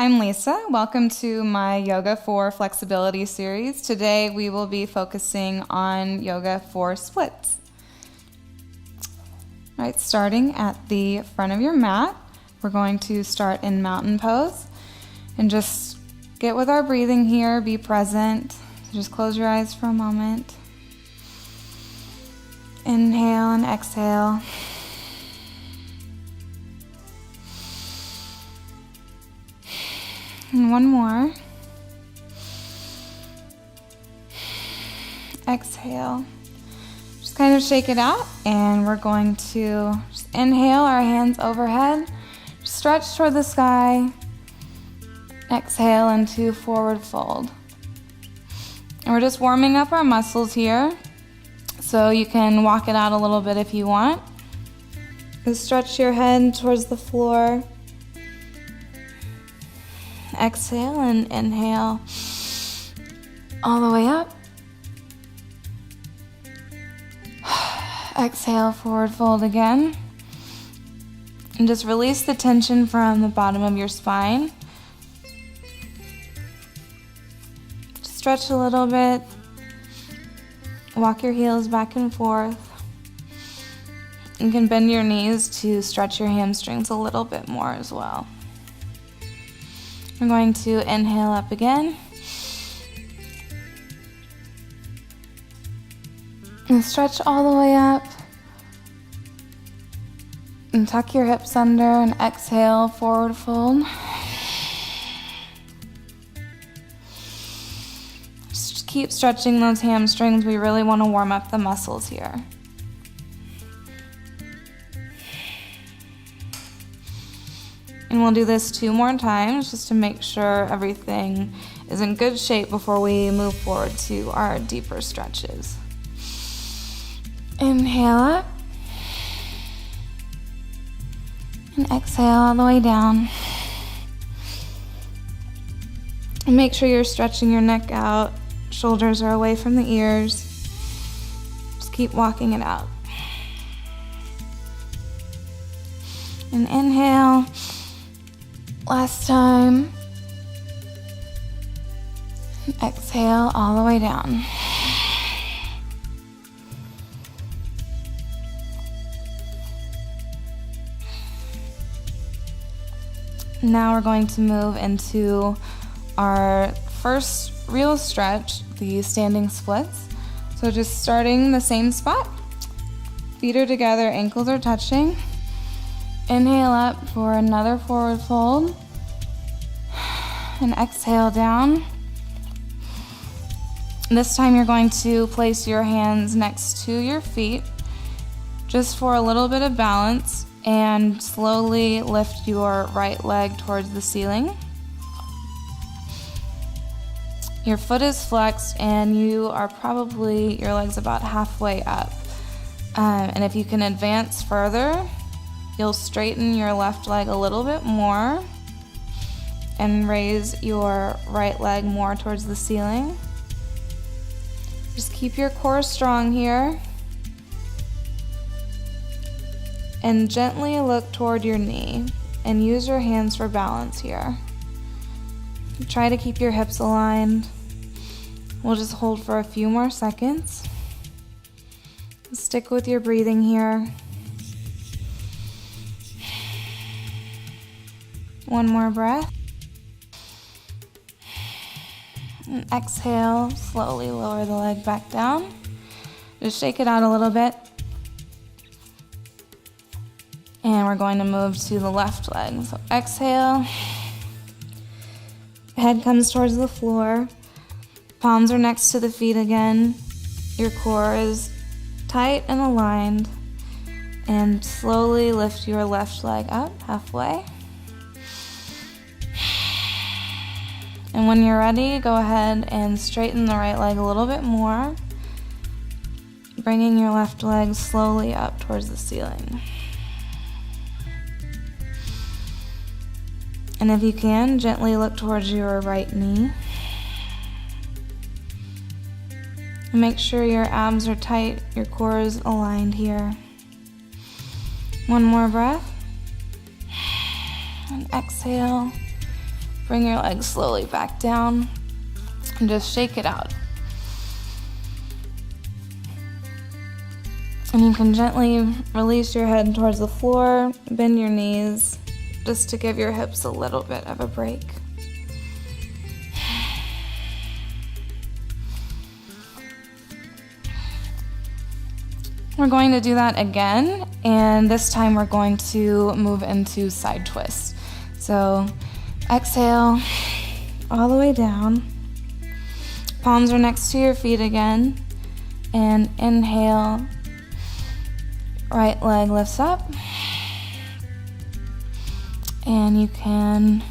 I'm Lisa. Welcome to my Yoga for Flexibility series. Today we will be focusing on yoga for splits. All right, starting at the front of your mat, we're going to start in mountain pose and just get with our breathing here, be present. Just close your eyes for a moment. Inhale and exhale. And one more. Exhale. Just kind of shake it out, and we're going to just inhale, our hands overhead, stretch toward the sky. Exhale into forward fold. And we're just warming up our muscles here, so you can walk it out a little bit if you want. Just stretch your head towards the floor. Exhale and inhale all the way up. Exhale, forward fold again. And just release the tension from the bottom of your spine. Stretch a little bit. Walk your heels back and forth. You can bend your knees to stretch your hamstrings a little bit more as well. We're going to inhale up again. And stretch all the way up. And tuck your hips under and exhale, forward fold. Just keep stretching those hamstrings. We really want to warm up the muscles here. And we'll do this 2 more times just to make sure everything is in good shape before we move forward to our deeper stretches. Inhale up. And exhale all the way down. And make sure you're stretching your neck out. Shoulders are away from the ears. Just keep walking it out. And inhale. Last time. And exhale all the way down. Now we're going to move into our first real stretch, the standing splits. So just starting the same spot. Feet are together, ankles are touching. Inhale up for another forward fold. And exhale down. This time you're going to place your hands next to your feet just for a little bit of balance, and slowly lift your right leg towards the ceiling. Your foot is flexed and you are probably, your leg's about halfway up. And if you can advance further, you'll straighten your left leg a little bit more and raise your right leg more towards the ceiling. Just keep your core strong here. And gently look toward your knee and use your hands for balance here. Try to keep your hips aligned. We'll just hold for a few more seconds. Stick with your breathing here. One more breath. And exhale, slowly lower the leg back down. Just shake it out a little bit. And we're going to move to the left leg. So exhale. Head comes towards the floor. Palms are next to the feet again. Your core is tight and aligned. And slowly lift your left leg up halfway. And when you're ready, go ahead and straighten the right leg a little bit more, bringing your left leg slowly up towards the ceiling. And if you can, gently look towards your right knee. And make sure your abs are tight, your core is aligned here. One more breath. And exhale. bring your legs slowly back down and just shake it out. And you can gently release your head towards the floor, bend your knees, just to give your hips a little bit of a break. We're going to do that again, and this time we're going to move into side twist. So exhale all the way down. Palms are next to your feet again, and inhale. Right leg lifts up, and you can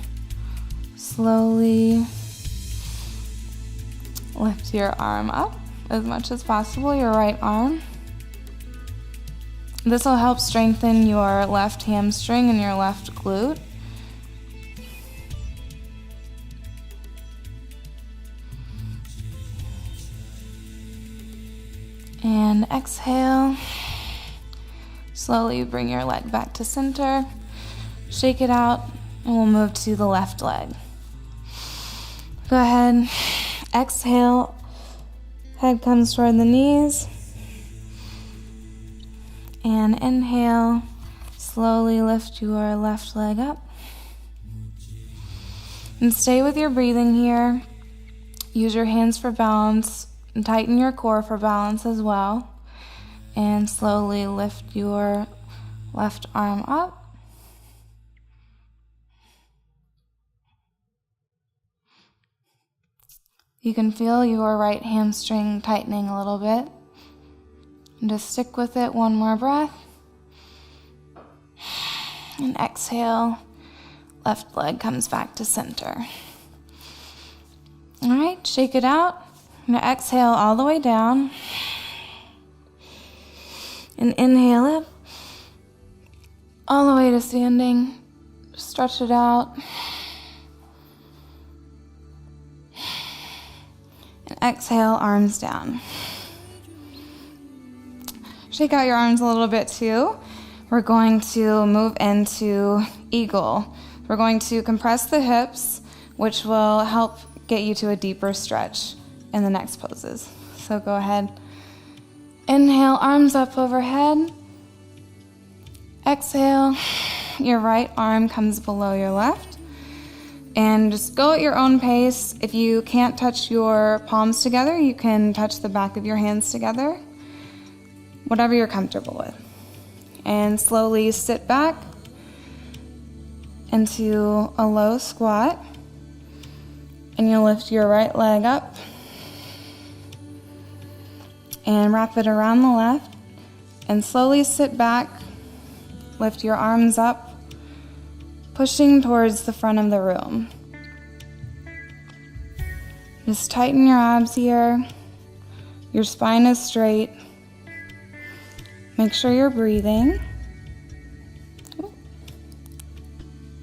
slowly lift your arm up as much as possible, your right arm. This will help strengthen your left hamstring and your left glute. And exhale. Slowly bring your leg back to center, shake it out, and we'll move to the left leg. Go ahead, exhale, head comes toward the knees, and inhale, slowly lift your left leg up. And stay with your breathing here. Use your hands for balance, and tighten your core for balance as well. And slowly lift your left arm up. You can feel your right hamstring tightening a little bit. And just stick with it, one more breath. And exhale, left leg comes back to center. All right, shake it out. Now exhale all the way down. And inhale up, all the way to standing. Stretch it out. And exhale, arms down. Shake out your arms a little bit too. We're going to move into eagle. We're going to compress the hips, which will help get you to a deeper stretch in the next poses. So go ahead. Inhale, arms up overhead. Exhale, your right arm comes below your left. And just go at your own pace. If you can't touch your palms together, you can touch the back of your hands together. Whatever you're comfortable with. And slowly sit back into a low squat. And you'll lift your right leg up. And wrap it around the left, and slowly sit back, lift your arms up, pushing towards the front of the room. Just tighten your abs here, your spine is straight, make sure you're breathing.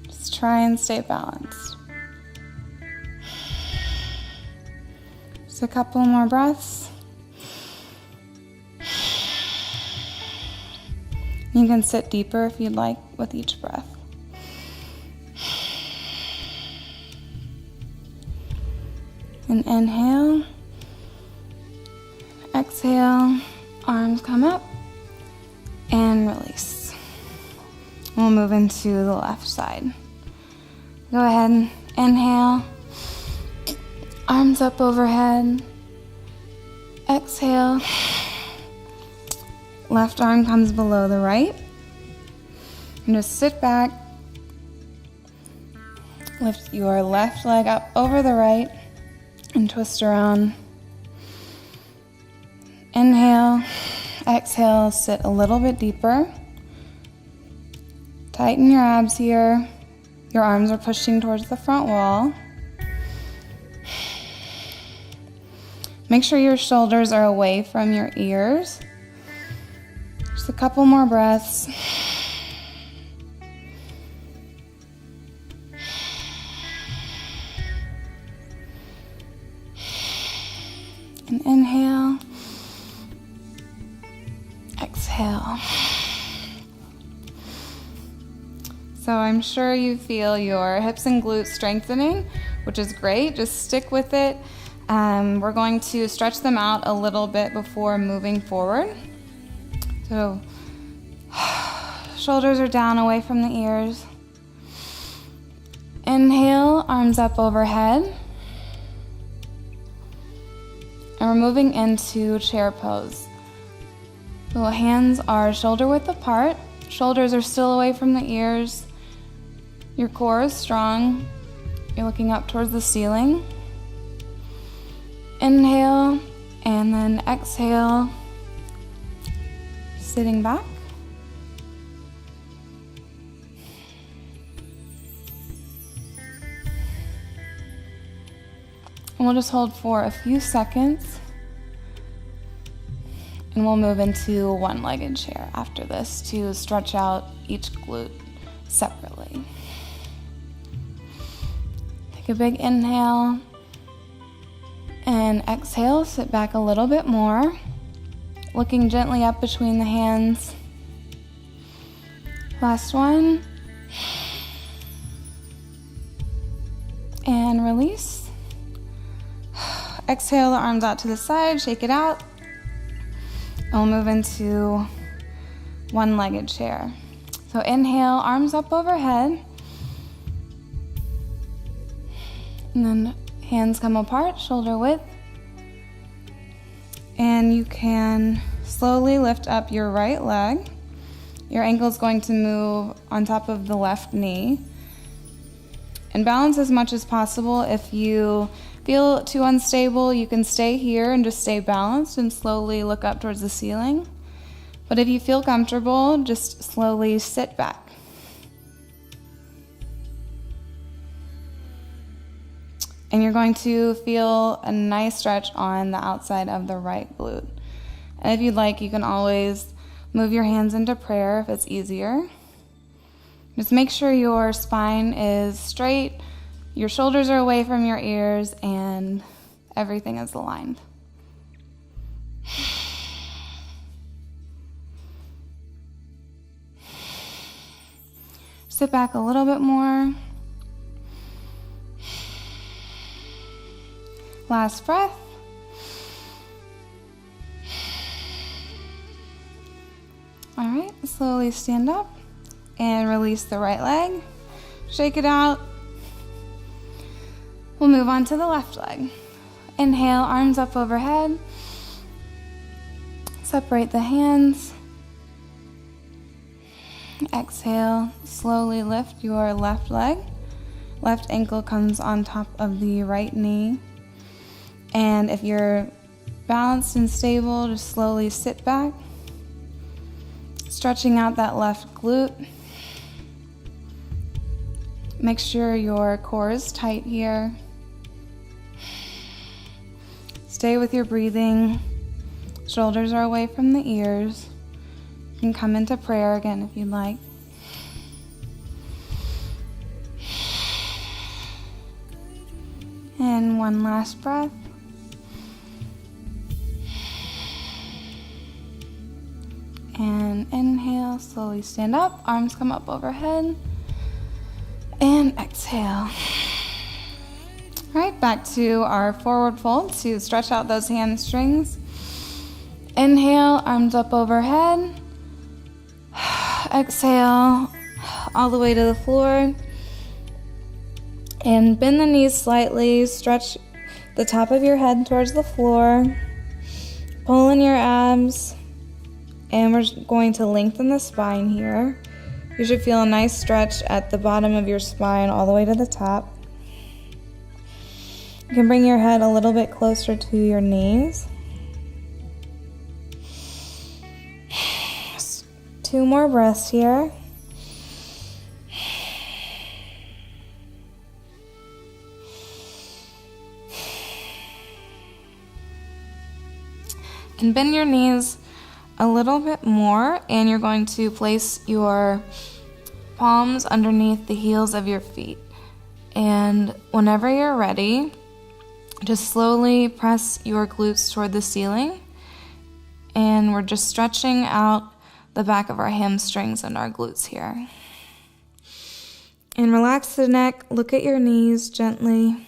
Just try and stay balanced. Just a couple more breaths. You can sit deeper if you'd like with each breath. And inhale, exhale, arms come up, and release. We'll move into the left side. Go ahead, inhale, arms up overhead, exhale, left arm comes below the right, and just sit back, lift your left leg up over the right, and twist around. Inhale, exhale, sit a little bit deeper. Tighten your abs here. Your arms are pushing towards the front wall. Make sure your shoulders are away from your ears. Just a couple more breaths. And inhale, exhale. So I'm sure you feel your hips and glutes strengthening, which is great. Just stick with it. We're going to stretch them out a little bit before moving forward. So shoulders are down away from the ears. Inhale, arms up overhead. And we're moving into chair pose. So hands are shoulder width apart. Shoulders are still away from the ears. Your core is strong. You're looking up towards the ceiling. Inhale, and then exhale, sitting back. And we'll just hold for a few seconds. And we'll move into one-legged chair after this to stretch out each glute separately. Take a big inhale and exhale, sit back a little bit more, looking gently up between the hands. Last one. And release. Exhale the arms out to the side, shake it out. And we'll move into one-legged chair. So inhale, arms up overhead. And then hands come apart, shoulder width. And you can slowly lift up your right leg. Your ankle is going to move on top of the left knee. And balance as much as possible. If you feel too unstable, you can stay here and just stay balanced and slowly look up towards the ceiling. But if you feel comfortable, just slowly sit back. And you're going to feel a nice stretch on the outside of the right glute. And if you'd like, you can always move your hands into prayer if it's easier. Just make sure your spine is straight, your shoulders are away from your ears, and everything is aligned. Sit back a little bit more. Last breath. All right, slowly stand up and release the right leg. Shake it out. We'll move on to the left leg. Inhale, arms up overhead. Separate the hands. Exhale, slowly lift your left leg. Left ankle comes on top of the right knee. And if you're balanced and stable, just slowly sit back. Stretching out that left glute. Make sure your core is tight here. Stay with your breathing. Shoulders are away from the ears. You can come into prayer again if you'd like. And one last breath. And inhale, slowly stand up, arms come up overhead. And exhale. All right, back to our forward fold to stretch out those hamstrings. Inhale, arms up overhead. Exhale, all the way to the floor. And bend the knees slightly, stretch the top of your head towards the floor. Pull in your abs. And we're going to lengthen the spine here. You should feel a nice stretch at the bottom of your spine all the way to the top. You can bring your head a little bit closer to your knees. Just 2 more breaths here. And bend your knees a little bit more, and you're going to place your palms underneath the heels of your feet. And whenever you're ready, just slowly press your glutes toward the ceiling. And we're just stretching out the back of our hamstrings and our glutes here. And relax the neck, look at your knees gently.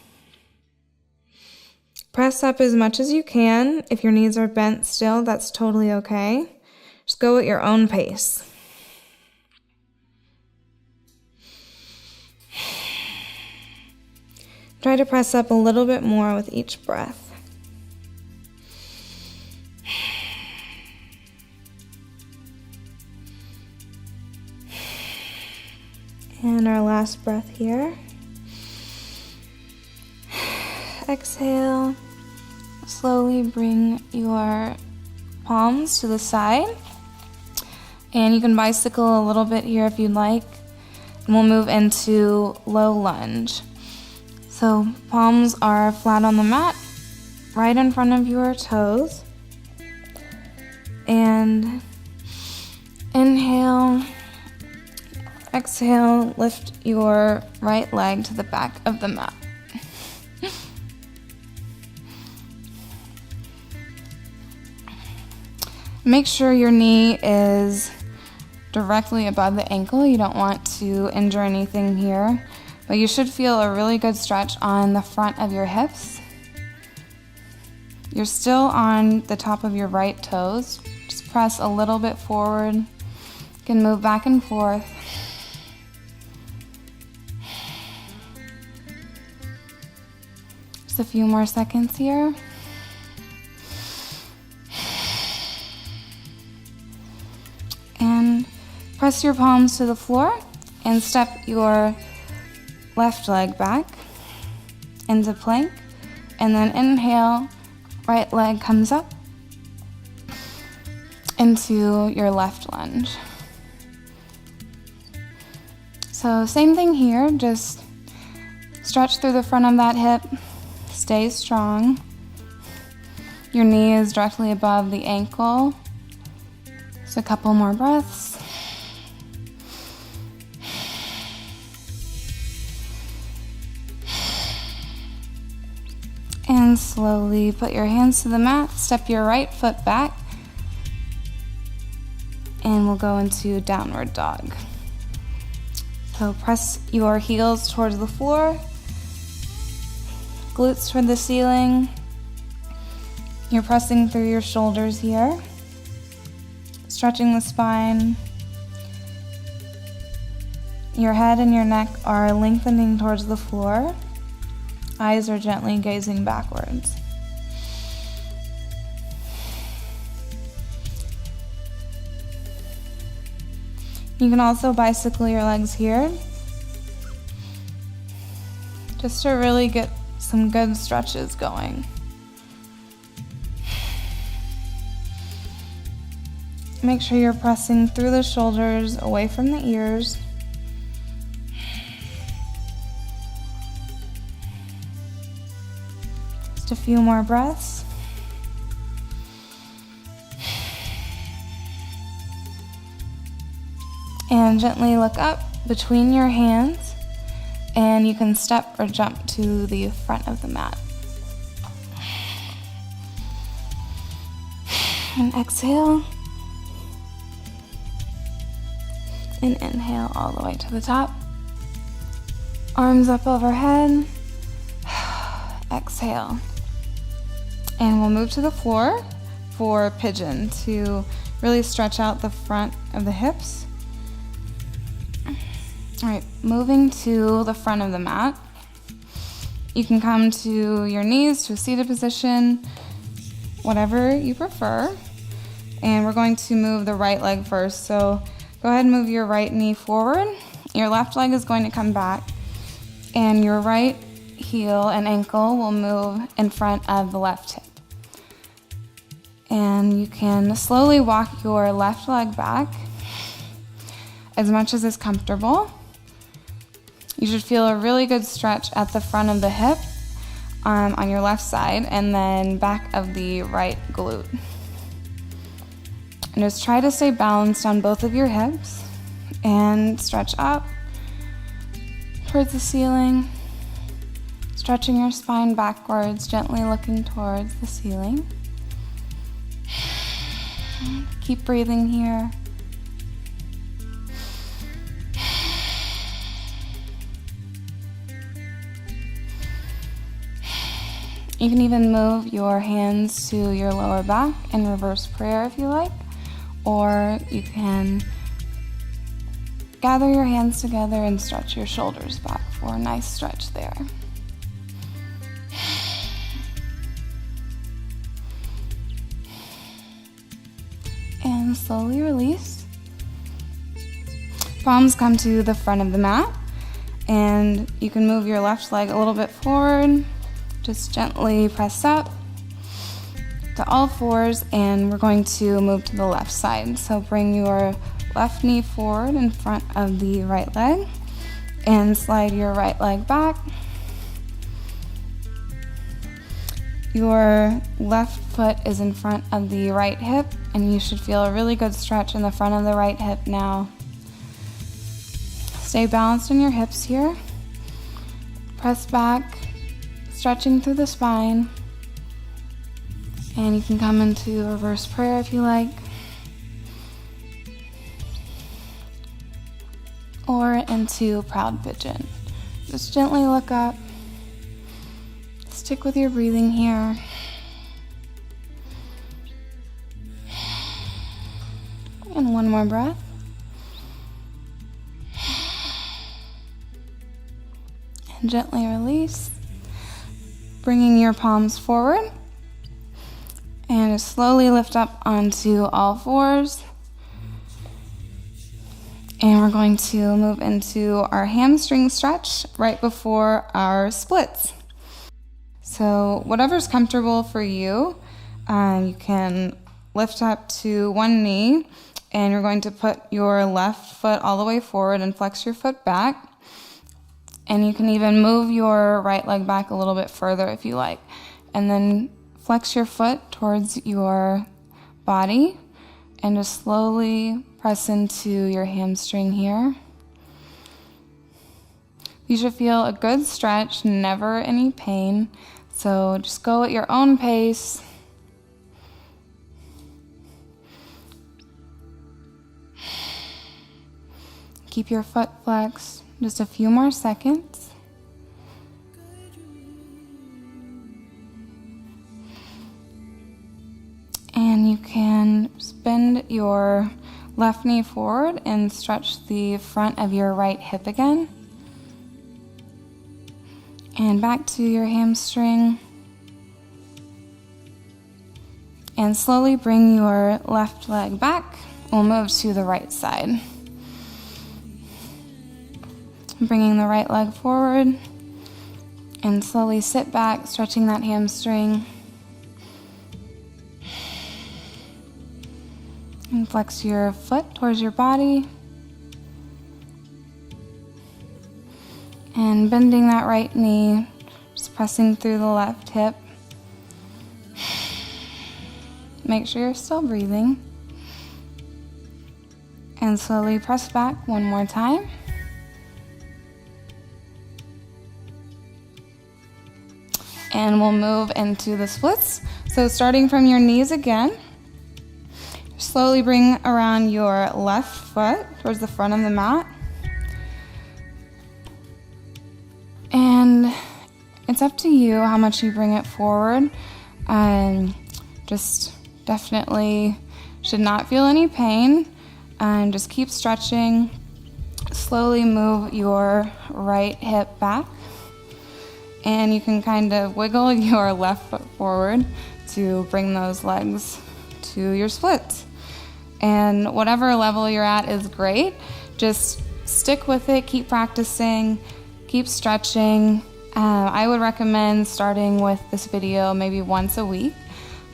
Press up as much as you can. If your knees are bent still, that's totally okay. Just go at your own pace. Try to press up a little bit more with each breath. And our last breath here. Exhale. Slowly bring your palms to the side. And you can bicycle a little bit here if you'd like. And we'll move into low lunge. So palms are flat on the mat, right in front of your toes. And inhale. Exhale, lift your right leg to the back of the mat. Make sure your knee is directly above the ankle. You don't want to injure anything here, but you should feel a really good stretch on the front of your hips. You're still on the top of your right toes. Just press a little bit forward. You can move back and forth. A few more seconds here. And press your palms to the floor and step your left leg back into plank. And then inhale, right leg comes up into your left lunge. So same thing here, just stretch through the front of that hip. Stay strong. Your knee is directly above the ankle. Just a couple more breaths. And slowly put your hands to the mat. Step your right foot back. And we'll go into downward dog. So press your heels towards the floor. Glutes toward the ceiling. You're pressing through your shoulders here. Stretching the spine. Your head and your neck are lengthening towards the floor. Eyes are gently gazing backwards. You can also bicycle your legs here, just to really get some good stretches going. Make sure you're pressing through the shoulders, away from the ears. Just a few more breaths. And gently look up between your hands, and you can step or jump to the front of the mat. And exhale. And inhale all the way to the top. Arms up overhead. Exhale. And we'll move to the floor for pigeon to really stretch out the front of the hips. All right, moving to the front of the mat. You can come to your knees to a seated position, whatever you prefer. And we're going to move the right leg first. So go ahead and move your right knee forward. Your left leg is going to come back, and your right heel and ankle will move in front of the left hip. And you can slowly walk your left leg back as much as is comfortable. You should feel a really good stretch at the front of the hip on your left side, and then back of the right glute. And just try to stay balanced on both of your hips and stretch up towards the ceiling, stretching your spine backwards, gently looking towards the ceiling. Keep breathing here. You can even move your hands to your lower back in reverse prayer if you like, or you can gather your hands together and stretch your shoulders back for a nice stretch there. And slowly release. Palms come to the front of the mat, and you can move your left leg a little bit forward. Just gently press up to all fours, and we're going to move to the left side. So bring your left knee forward in front of the right leg and slide your right leg back. Your left foot is in front of the right hip, and you should feel a really good stretch in the front of the right hip now. Stay balanced in your hips here. Press back, stretching through the spine. And you can come into reverse prayer if you like. Or into proud pigeon. Just gently look up. Stick with your breathing here. And one more breath. And gently release. Bringing your palms forward. And just slowly lift up onto all fours. And we're going to move into our hamstring stretch right before our splits. So whatever's comfortable for you, you can lift up to one knee, and you're going to put your left foot all the way forward and flex your foot back. And you can even move your right leg back a little bit further if you like. And then flex your foot towards your body and just slowly press into your hamstring here. You should feel a good stretch, never any pain. So just go at your own pace. Keep your foot flexed. Just a few more seconds. And you can bend your left knee forward and stretch the front of your right hip again. And back to your hamstring. And slowly bring your left leg back. We'll move to the right side. Bringing the right leg forward. And slowly sit back, stretching that hamstring. And flex your foot towards your body. And bending that right knee, just pressing through the left hip. Make sure you're still breathing. And slowly press back one more time. And we'll move into the splits. So starting from your knees again, slowly bring around your left foot towards the front of the mat. And it's up to you how much you bring it forward. Just definitely should not feel any pain. And just keep stretching. Slowly move your right hip back. And you can kind of wiggle your left foot forward to bring those legs to your splits. And whatever level you're at is great. Just stick with it, keep practicing, keep stretching. I would recommend starting with this video maybe once a week.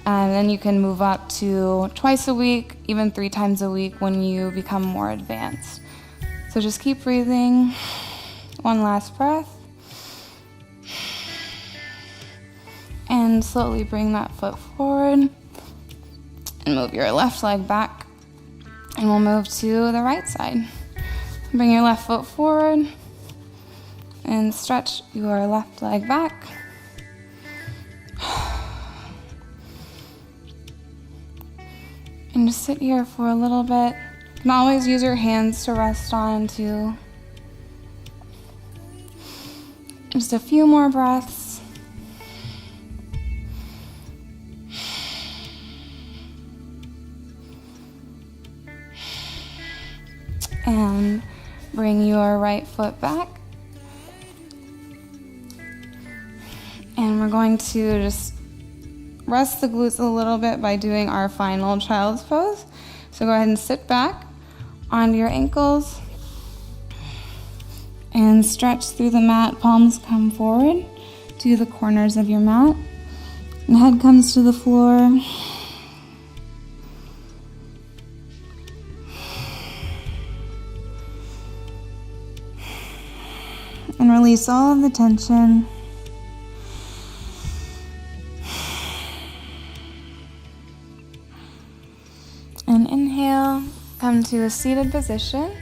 And then you can move up to twice a week, even 3 times a week when you become more advanced. So just keep breathing. One last breath. And slowly bring that foot forward. And move your left leg back. And we'll move to the right side. Bring your left foot forward. And stretch your left leg back. And just sit here for a little bit. You can always use your hands to rest on too. Just a few more breaths. And bring your right foot back. And we're going to just rest the glutes a little bit by doing our final child's pose. So go ahead and sit back onto your ankles and stretch through the mat. Palms come forward to the corners of your mat. And head comes to the floor. And release all of the tension. And inhale, come to a seated position.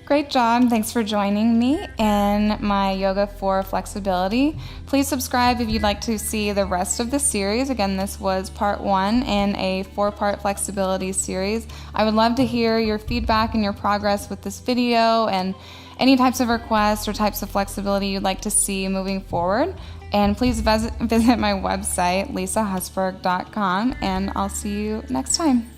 Great job. Thanks for joining me in my yoga for flexibility. Please subscribe if you'd like to see the rest of the series. Again, this was part 1 in a 4-part flexibility series. I would love to hear your feedback and your progress with this video and any types of requests or types of flexibility you'd like to see moving forward. And please visit my website, lisahusberg.com, and I'll see you next time.